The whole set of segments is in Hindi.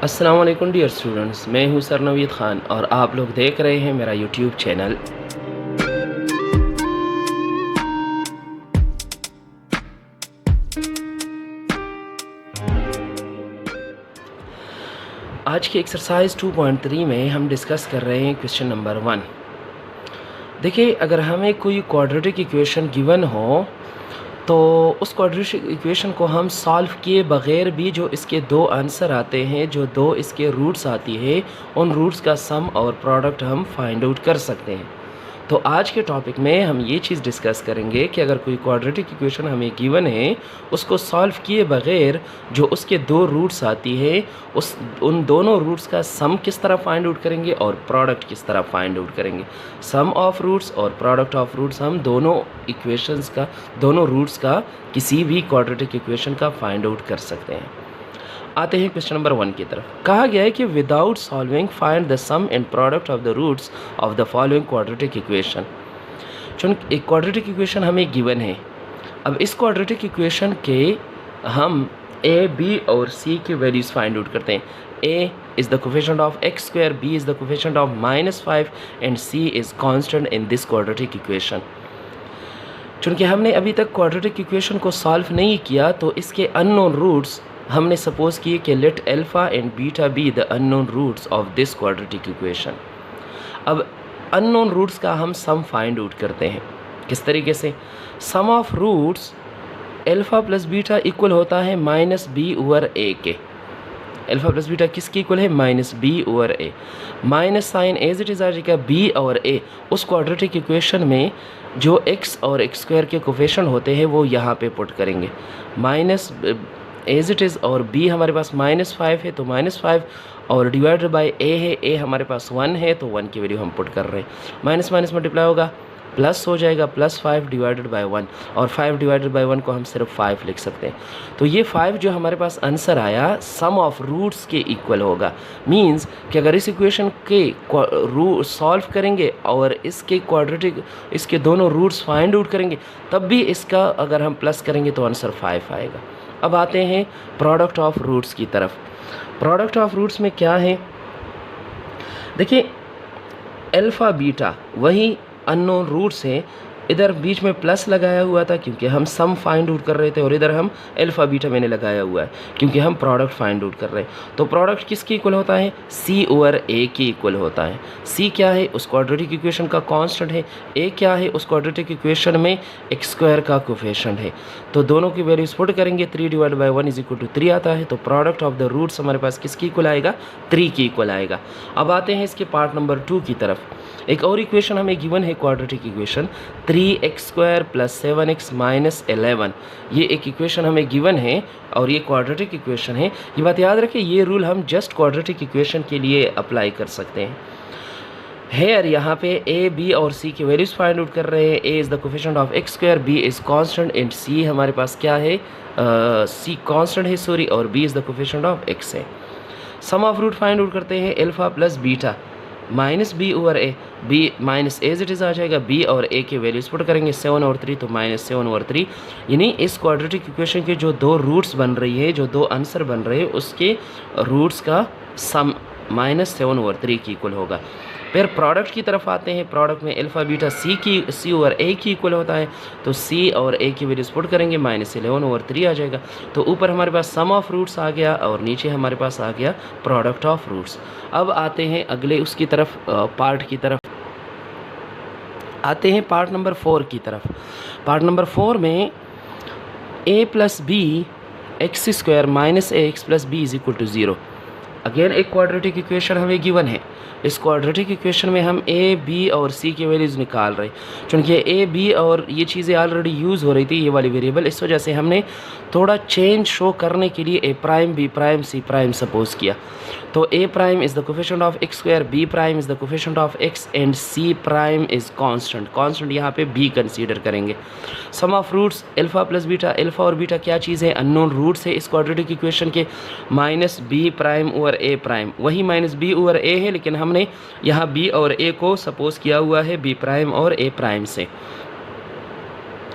अस्सलाम वालेकुम डियर स्टूडेंट्स, मैं हूं सर नवीद ख़ान और आप लोग देख रहे हैं मेरा यूट्यूब चैनल। आज की एक्सरसाइज 2.3 में हम डिस्कस कर रहे हैं क्वेश्चन नंबर 1। देखिए, अगर हमें कोई क्वाड्रेटिक इक्वेशन गिवन हो तो उस क्वाड्रेटिक इक्वेशन को हम सॉल्व किए बग़ैर भी जो इसके दो आंसर आते हैं, जो दो इसके रूट्स आती है, उन रूट्स का सम और प्रोडक्ट हम फाइंड आउट कर सकते हैं। तो आज के टॉपिक में हम ये चीज़ डिस्कस करेंगे कि अगर कोई क्वाड्रेटिक इक्वेशन हमें गिवन है, उसको सॉल्व किए बग़ैर जो उसके दो रूट्स आती है, उन दोनों रूट्स का सम किस तरह फाइंड आउट करेंगे और प्रोडक्ट किस तरह फाइंड आउट करेंगे। सम ऑफ रूट्स और प्रोडक्ट ऑफ रूट्स हम दोनों इक्वेशंस का, दोनों रूट्स का किसी भी क्वाड्रेटिक इक्वेशन का फाइंड आउट कर सकते हैं। आते हैं क्वेश्चन नंबर 1 की तरफ। कहा गया है कि without solving find the sum and product of the roots of the following quadratic equation. चुन एक क्वाड्रेटिक इक्वेशन हमें गिवन है। अब इस क्वाड्रेटिक इक्वेशन के हम ए, बी और सी की वैल्यूज़ फाइंड आउट करते हैं। ए is the coefficient of x square, B is the coefficient of -5 and C is constant in this quadratic equation. चूँकि हमने अभी तक क्वाड्रेटिक इक्वेशन को सॉल्व नहीं किया, तो इसके अननोन रूट्स हमने सपोज किए कि let alpha and beta be the unknown roots of this quadratic equation. अब अननोन रूट्स का हम सम फाइंड आउट करते हैं। किस तरीके से? Sum of roots alpha plus beta equal होता है माइनस बी ओवर ए के। अल्फ़ा प्लस बीटा किसकी इक्वल है? Minus B over a. Minus sign as it is आ जाएगा बी और ए। उस क्वाड्रेटिक इक्वेशन में जो एक्स और एक्स स्क्वायर के कोफिशिएंट होते हैं वो यहाँ पे पुट करेंगे। माइनस एज इट इज़ और b हमारे पास -5 है तो -5 और डिवाइडेड बाय a है, a हमारे पास 1 है तो 1 की वैल्यू हम पुट कर रहे हैं। माइनस माइनस मल्टीप्लाई होगा, प्लस हो जाएगा, +5 डिवाइडेड बाय 1 और 5 डिवाइडेड बाय 1 को हम सिर्फ 5 लिख सकते हैं। तो ये 5 जो हमारे पास आंसर आया सम ऑफ रूट्स के इक्वल होगा। मींस कि अगर इस इक्वेशन के सॉल्व करेंगे और इसके क्वाड्रेटिक इसके दोनों रूट्स फाइंड आउट करेंगे, तब भी इसका अगर हम प्लस करेंगे तो आंसर 5 आएगा। अब आते हैं प्रोडक्ट ऑफ रूट्स की तरफ। प्रोडक्ट ऑफ रूट्स में क्या है? देखिए, अल्फ़ा बीटा वही अननोन रूट्स हैं। इधर बीच में प्लस लगाया हुआ था क्योंकि हम सम फाइंड आउट कर रहे थे, और इधर हम अल्फ़ा बीटा मैंने लगाया हुआ है क्योंकि हम प्रोडक्ट फाइंड आउट कर रहे हैं। तो प्रोडक्ट किसकी इक्वल होता है? सी ओवर ए की इक्वल होता है। सी क्या है? उस क्वाड्रेटिक इक्वेशन का कांस्टेंट है। ए क्या है? उस क्वाड्रेटिक इक्वेशन में एक्स स्क्वायर का कोफिशिएंट है। तो दोनों की वैल्यूज पुट करेंगे, 3 divide by 1 is equal to 3 आता है। तो प्रोडक्ट ऑफ द रूट्स हमारे पास किसकी इक्वल आएगा? 3 की इक्वल आएगा। अब आते हैं इसके पार्ट नंबर 2 की तरफ। एक और इक्वेशन हमें गिवन है, quadratic equation 3x square plus 7x minus 11। ये एक इक्वेशन हमें गिवन है और ये क्वाड्रेटिक इक्वेशन है। ये बात याद रखें, ये रूल हम जस्ट क्वाड्रेटिक इक्वेशन के लिए अप्लाई कर सकते हैं। हेयर यहाँ पे ए, बी और सी की वैल्यूज फाइंड आउट कर रहे हैं। ए is the coefficient of x square, B is constant and c हमारे पास क्या है? सी कांस्टेंट है सॉरी, और b is the coefficient of x है। Sum of root find out करते हैं। Alpha plus beta minus B over a, b minus as it is आ जाएगा, बी और ए के वैल्यूज पुट करेंगे 7 और 3 तो -7/3। यानी इस क्वाड्रेटिक इक्वेशन के जो दो रूट्स बन रही है, जो दो आंसर बन रहे हैं, उसके रूट्स का सम -7/3 की इक्वल होगा। फिर प्रोडक्ट की तरफ आते हैं। प्रोडक्ट में alpha beta C over a की इक्वल होता है, तो सी और ए की वैल्यूज पुट करेंगे, -11/3 आ जाएगा। तो ऊपर हमारे पास सम ऑफ रूट्स आ गया और नीचे हमारे पास आ गया प्रोडक्ट ऑफ रूट्स। अब आते हैं अगले उसकी तरफ, पार्ट की तरफ आते हैं, पार्ट नंबर 4 की तरफ। पार्ट नंबर 4 में a plus b x square minus a x plus b is equal to 0। Again एक क्वाड्रेटिक इक्वेशन हमें गिवन है। इस क्वाड्रेटिक इक्वेशन में हम ए, बी और सी की वैल्यूज़ निकाल रहे हैं। क्योंकि ए, बी और ये चीज़ें ऑलरेडी यूज़ हो रही थी, ये वाली वेरिएबल, इस वजह से हमने थोड़ा चेंज शो करने के लिए a prime, b prime, c prime suppose किया। तो a prime is the coefficient of x square, b prime is the coefficient of x and c prime is constant. Constant यहाँ पे बी कंसीडर करेंगे। Sum of roots alpha plus beta, alpha और बीटा क्या चीज़ है? अननोन रूट्स है इस क्वाड्रेटिक इक्वेशन के। Minus b prime over a prime, वही माइनस बी ओवर ए है, लेकिन हमने यहाँ बी और ए को सपोज किया हुआ है बी प्राइम और ए प्राइम से।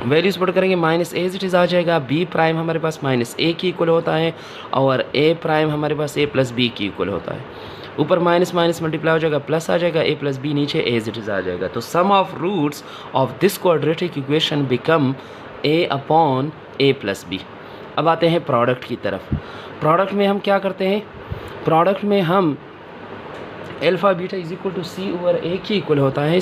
वैल्यूज़ पुट करेंगे, माइनस एज इट इज़ आ जाएगा, बी प्राइम हमारे पास माइनस ए की इक्वल होता है और ए प्राइम हमारे पास ए प्लस बी की इक्वल होता है। ऊपर माइनस माइनस मल्टीप्लाई हो जाएगा, प्लस आ जाएगा, ए प्लस बी नीचे एज इट इज़ आ जाएगा। तो sum of roots of this quadratic equation become a upon a plus b. अब आते हैं प्रोडक्ट की तरफ। प्रोडक्ट में हम क्या करते हैं, प्रोडक्ट में हम alpha beta is equal to c over a की इक्वल होता है।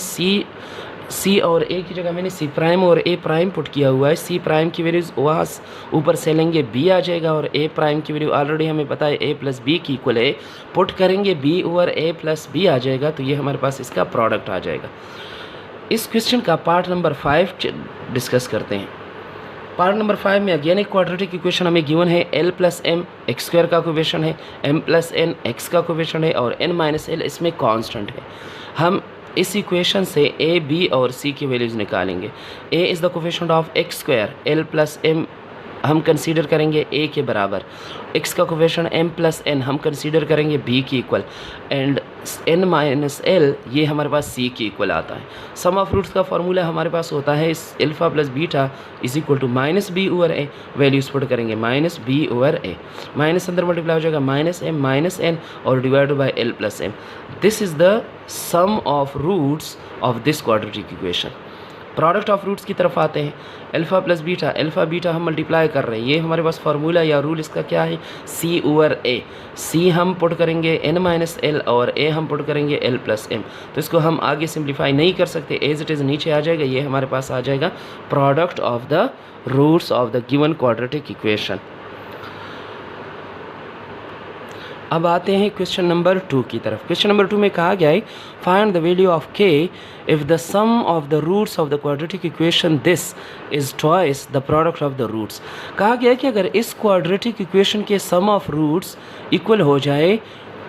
सी और ए की जगह मैंने सी प्राइम और ए प्राइम पुट किया हुआ है। सी प्राइम की वैल्यूज़ वहाँ ऊपर से लेंगे, बी आ जाएगा, और ए प्राइम की वैल्यू ऑलरेडी हमें पता है ए प्लस बी की इक्वल है, पुट करेंगे बी ओवर ए प्लस बी आ जाएगा। तो ये हमारे पास इसका प्रोडक्ट आ जाएगा। इस क्वेश्चन का पार्ट नंबर 5 डिस्कस करते हैं। पार्ट नंबर 5 में अगेन एक क्वाड्रेटिक इक्वेशन हमें गिवन है, l plus m x square का कोवेशन है, एम प्लस एन एक्स का कोवेशन है और एन माइनस एल इसमें कांस्टेंट है। हम इस इक्वेशन से ए बी और सी की वैल्यूज़ निकालेंगे। A is the coefficient of x square, L plus M हम कंसीडर करेंगे ए के बराबर, एक्स का कोफिशिएंट एम प्लस एन हम कंसीडर करेंगे बी की equal, and N minus L ये हमारे पास सी की इक्वल आता है। सम ऑफ रूट्स का फार्मूला हमारे पास होता है इस alpha plus beta is equal to minus B over A, values put करेंगे minus B over a, minus अंदर मल्टीप्लाई हो जाएगा माइनस एम माइनस एन और divided by l plus m. This is the sum of roots of this quadratic equation. Product of roots की तरफ आते हैं। Alpha plus beta, alpha beta हम मल्टीप्लाई कर रहे हैं, ये हमारे पास फार्मूला या रूल इसका क्या है, सी ओवर ए। सी हम पुट करेंगे एन माइनस एल और ए हम पुट करेंगे एल प्लस एम। तो इसको हम आगे सिंप्लीफाई नहीं कर सकते, एज इट इज़ नीचे आ जाएगा, ये हमारे पास आ जाएगा product of the roots of the given quadratic equation. अब आते हैं क्वेश्चन नंबर 2 की तरफ। क्वेश्चन नंबर 2 में कहा गया है, find the value of k if the sum of the roots of the quadratic equation this is twice the product of the roots. कहा गया है कि अगर इस क्वाड्रेटिक इक्वेशन के सम ऑफ रूट्स इक्वल हो जाए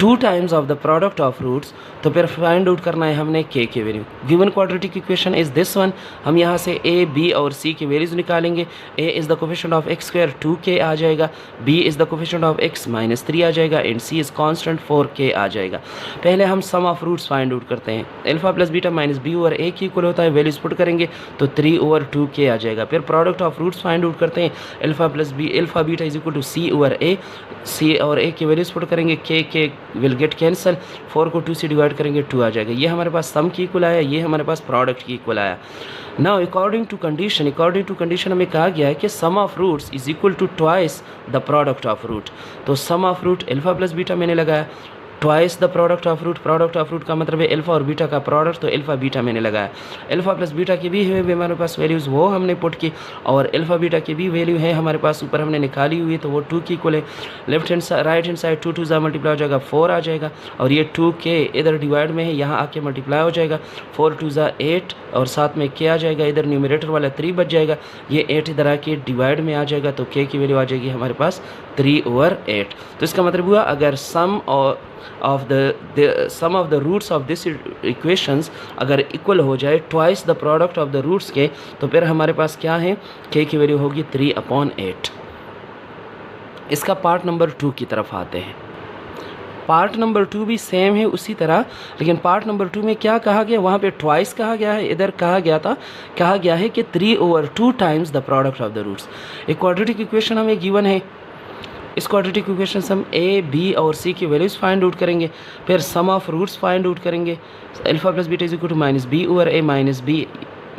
2 times of the product of roots, तो फिर फाइंड आउट करना है हमने k की value. Given quadratic equation is this one, हम यहाँ से a b और c की वैल्यूज़ निकालेंगे। a is the coefficient of x square 2k आ जाएगा, b is the coefficient of x minus 3 आ जाएगा, and c is constant 4k आ जाएगा। पहले हम sum of roots find out करते हैं। Alpha plus beta minus b over a की इक्वल होता है, वैल्यूज़ पुट करेंगे तो 3 ओवर 2k आ जाएगा। फिर product of roots find out करते हैं। Alpha plus b alpha beta is equal to c over a, c और a की वैल्यूज़ पुट करेंगे, k विल गेट कैंसिल, 4 को 2 से डिवाइड करेंगे 2 आ जाएगा। ये हमारे पास सम की इक्वल आया, ये हमारे पास प्रोडक्ट की इक्वल आया। नाउ अकॉर्डिंग टू कंडीशन हमें कहा गया है कि sum of roots is equal to twice the product of root. तो sum of root alpha plus beta मैंने लगाया, twice the product of root का मतलब है अल्फ़ा और बीटा का प्रोडक्ट, तो अल्फ़ा बीटा मैंने लगाया। अल्फ़ा प्लस बीटा की भी है हमारे पास वैल्यूज़, वो हमने पुट की, और अल्फ़ा बीटा की भी वैल्यू है हमारे पास ऊपर हमने निकाली हुई है, तो वो 2 की इक्वल है। Left hand side right hand side 2 2 जा मल्टीप्लाई हो जाएगा 4 आ जाएगा, और ये 2k इधर डिवाइड में है, यहाँ आके मल्टीप्लाई हो जाएगा, 4 2 जा 8 और साथ में k आ जाएगा, इधर न्यूमरेटर वाला 3 बच जाएगा, ये 8 इधर आके डिवाइड में आ जाएगा, तो k की वैल्यू आ जाएगी हमारे पास 3 ओवर 8। तो इसका मतलब हुआ अगर sum of the roots of this equations अगर इक्वल हो जाए twice the product of the roots के, तो फिर हमारे पास क्या है, k की वैल्यू होगी 3/8। इसका पार्ट नंबर 2 की तरफ आते हैं। पार्ट नंबर 2 भी सेम है उसी तरह, लेकिन पार्ट नंबर 2 में क्या कहा गया, वहाँ पे ट्वाइस कहा गया है, इधर कहा गया है कि 3 over 2 times the product of the roots. एक क्वाड्रेटिक इक्वेशन हमें गिवन है, इस क्वाड्रेटिक इक्वेशन से हम a b और c की वैल्यूज़ फाइंड आउट करेंगे, फिर sum of roots find out करेंगे। Alpha plus beta is equal to minus b over a minus b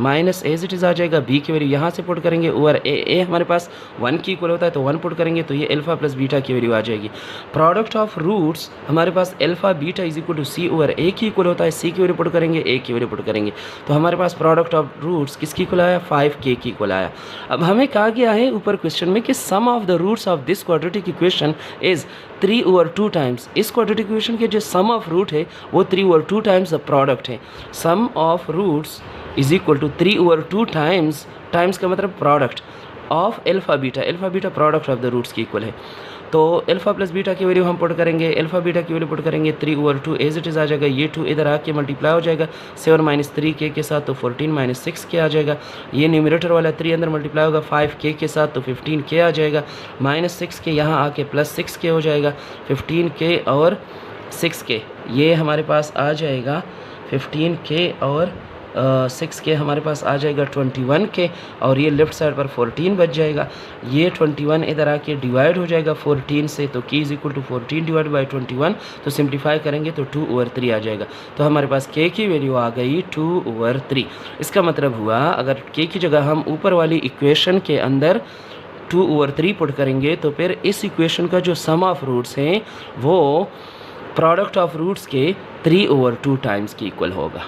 minus as it is आ जाएगा, b की वैल्यू यहाँ से पुट करेंगे ओवर a हमारे पास 1 की इक्वल होता है, तो 1 पुट करेंगे तो ये अल्फ़ा प्लस बीटा की वैल्यू आ जाएगी। प्रोडक्ट ऑफ रूट्स हमारे पास alpha beta is equal to c over a की इक्वल होता है, c की वैल्यू पुट करेंगे, a की वैल्यू पुट करेंगे, तो हमारे पास प्रोडक्ट ऑफ रूट्स किसकी इक्वल आया, 5k की इक्वल आया। अब हमें कहा गया है ऊपर क्वेश्चन में कि sum of the roots of this quadratic equation is 3 over 2 times. इस क्वाड्रेटिक इक्वेशन के जो सम ऑफ रूट है वो 3 ओवर 2 टाइम्स द प्रोडक्ट है। Sum of roots is equal to 3 over 2 times का मतलब product of alpha beta product of the roots की इक्वल है। तो अल्फ़ा प्लस बीटा की वैल्यू हम पुट करेंगे, अल्फ़ा बीटा की वैल्यू पुट करेंगे 3 ओवर 2 एज इट इज़ आ जाएगा, ये 2 इधर आके मल्टीप्लाई हो जाएगा 7 माइनस 3k के साथ, तो 14 माइनस 6k आ जाएगा। ये न्यूमरेटर वाला 3 अंदर मल्टीप्लाई होगा 5k के साथ, तो 15k आ जाएगा, माइनस 6k यहाँ आके प्लस 6k हो जाएगा, 15k और 6k ये हमारे पास आ जाएगा 15k और 6 के हमारे पास आ जाएगा 21 के, और ये लेफ़्ट साइड पर 14 बच जाएगा। ये 21 इधर आके डिवाइड हो जाएगा 14 से, तो k is equal to 14 divide by 21, तो सिंप्लीफाई करेंगे तो 2/3 आ जाएगा। तो हमारे पास k की वैल्यू आ गई 2/3। इसका मतलब हुआ अगर k की जगह हम ऊपर वाली इक्वेशन के अंदर 2/3 पुट करेंगे तो फिर इस इक्वेशन का जो सम ऑफ रूट्स हैं वो प्रोडक्ट ऑफ रूट्स के 3/2 टाइम्स के इक्वल होगा।